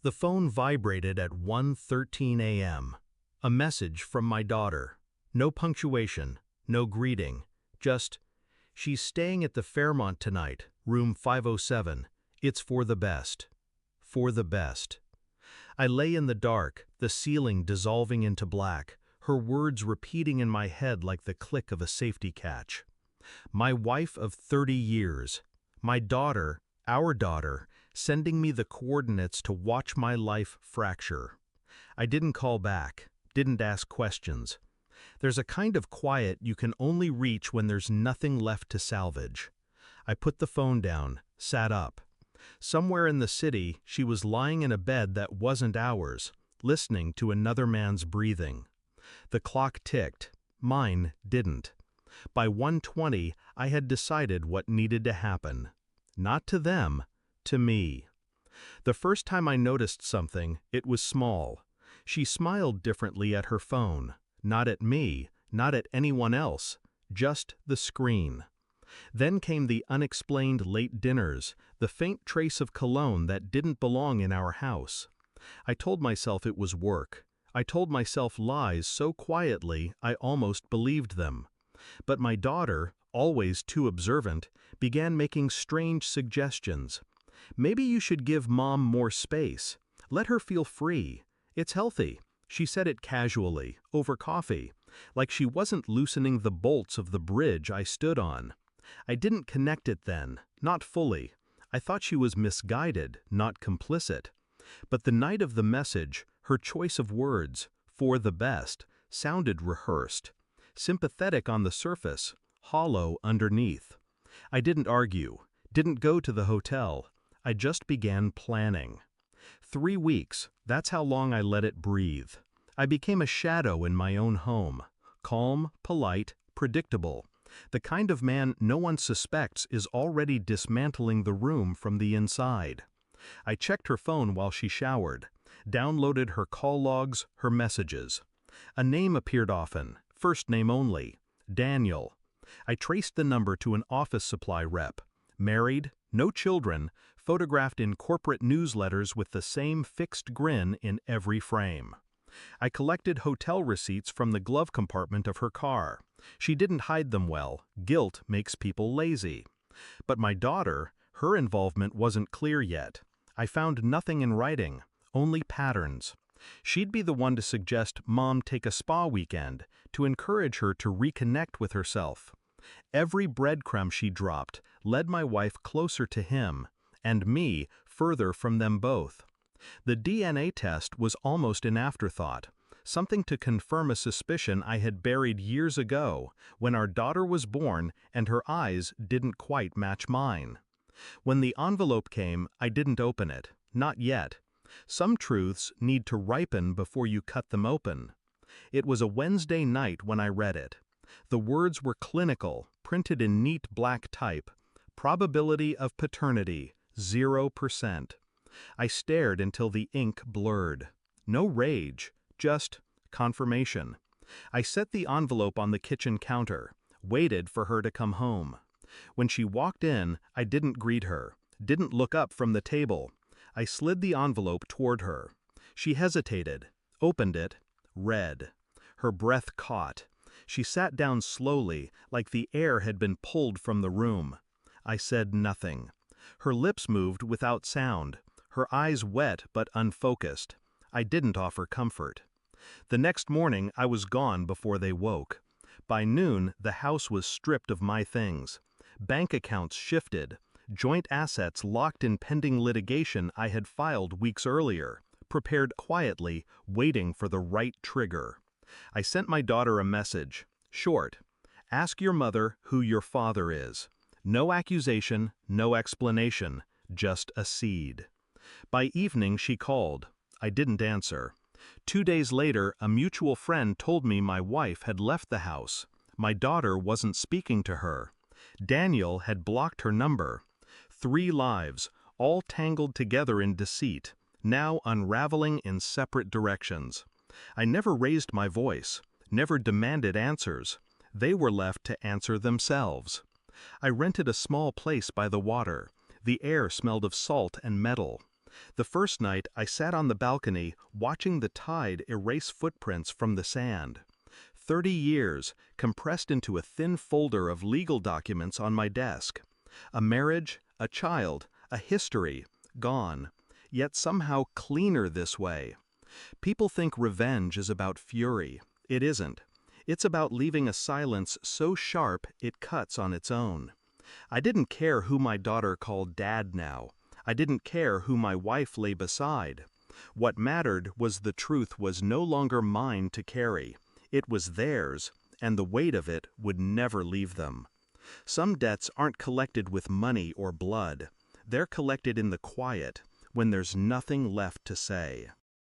The phone vibrated at 1:13 a.m. A message from my daughter. No punctuation, no greeting, just, "She's staying at the Fairmont tonight, room 507. It's for the best." For the best. I lay in the dark, the ceiling dissolving into black, her words repeating in my head like the click of a safety catch. My wife of 30 years. My daughter, our daughter, sending me the coordinates to watch my life fracture. I didn't call back, didn't ask questions. There's a kind of quiet you can only reach when there's nothing left to salvage. I put the phone down, sat up. Somewhere in the city, she was lying in a bed that wasn't ours, listening to another man's breathing. The clock ticked. Mine didn't. By 1:20, I had decided what needed to happen. Not to them, to me. The first time I noticed something, it was small. She smiled differently at her phone. Not at me, not at anyone else, just the screen. Then came the unexplained late dinners, the faint trace of cologne that didn't belong in our house. I told myself it was work. I told myself lies so quietly I almost believed them. But my daughter, always too observant, began making strange suggestions. "Maybe you should give Mom more space. Let her feel free. It's healthy." She said it casually, over coffee, like she wasn't loosening the bolts of the bridge I stood on. I didn't connect it then, not fully. I thought she was misguided, not complicit. But the night of the message, her choice of words, "for the best," sounded rehearsed. Sympathetic on the surface, hollow underneath. I didn't argue, didn't go to the hotel. I just began planning. 3 weeks, that's how long I let it breathe. I became a shadow in my own home. Calm, polite, predictable. The kind of man no one suspects is already dismantling the room from the inside. I checked her phone while she showered, downloaded her call logs, her messages. A name appeared often, first name only, Daniel. I traced the number to an office supply rep. Married, no children, photographed in corporate newsletters with the same fixed grin in every frame. I collected hotel receipts from the glove compartment of her car. She didn't hide them well. Guilt makes people lazy. But my daughter, her involvement wasn't clear yet. I found nothing in writing, only patterns. She'd be the one to suggest Mom take a spa weekend, to encourage her to reconnect with herself. Every breadcrumb she dropped led my wife closer to him, and me further from them both. The DNA test was almost an afterthought, something to confirm a suspicion I had buried years ago when our daughter was born and her eyes didn't quite match mine. When the envelope came, I didn't open it, not yet. Some truths need to ripen before you cut them open. It was a Wednesday night when I read it. The words were clinical, printed in neat black type. Probability of paternity, 0%. I stared until the ink blurred. No rage, just confirmation. I set the envelope on the kitchen counter, waited for her to come home. When she walked in, I didn't greet her, didn't look up from the table. I slid the envelope toward her. She hesitated, opened it, read. Her breath caught. She sat down slowly, like the air had been pulled from the room. I said nothing. Her lips moved without sound, her eyes wet but unfocused. I didn't offer comfort. The next morning I was gone before they woke. By noon the house was stripped of my things. Bank accounts shifted. Joint assets locked in pending litigation I had filed weeks earlier, prepared quietly, waiting for the right trigger. I sent my daughter a message. Short. Ask your mother who your father is. No accusation, no explanation, just a seed. By evening she called. I didn't answer. 2 days later, a mutual friend told me my wife had left the house. My daughter wasn't speaking to her. Daniel had blocked her number. 3 lives, all tangled together in deceit, now unraveling in separate directions. I never raised my voice, never demanded answers. They were left to answer themselves. I rented a small place by the water. The air smelled of salt and metal. The first night, I sat on the balcony watching the tide erase footprints from the sand. 30 years, compressed into a thin folder of legal documents on my desk. A marriage, a child, a history, gone, yet somehow cleaner this way. People think revenge is about fury. It isn't. It's about leaving a silence so sharp it cuts on its own. I didn't care who my daughter called Dad now. I didn't care who my wife lay beside. What mattered was the truth was no longer mine to carry. It was theirs, and the weight of it would never leave them. Some debts aren't collected with money or blood. They're collected in the quiet, when there's nothing left to say.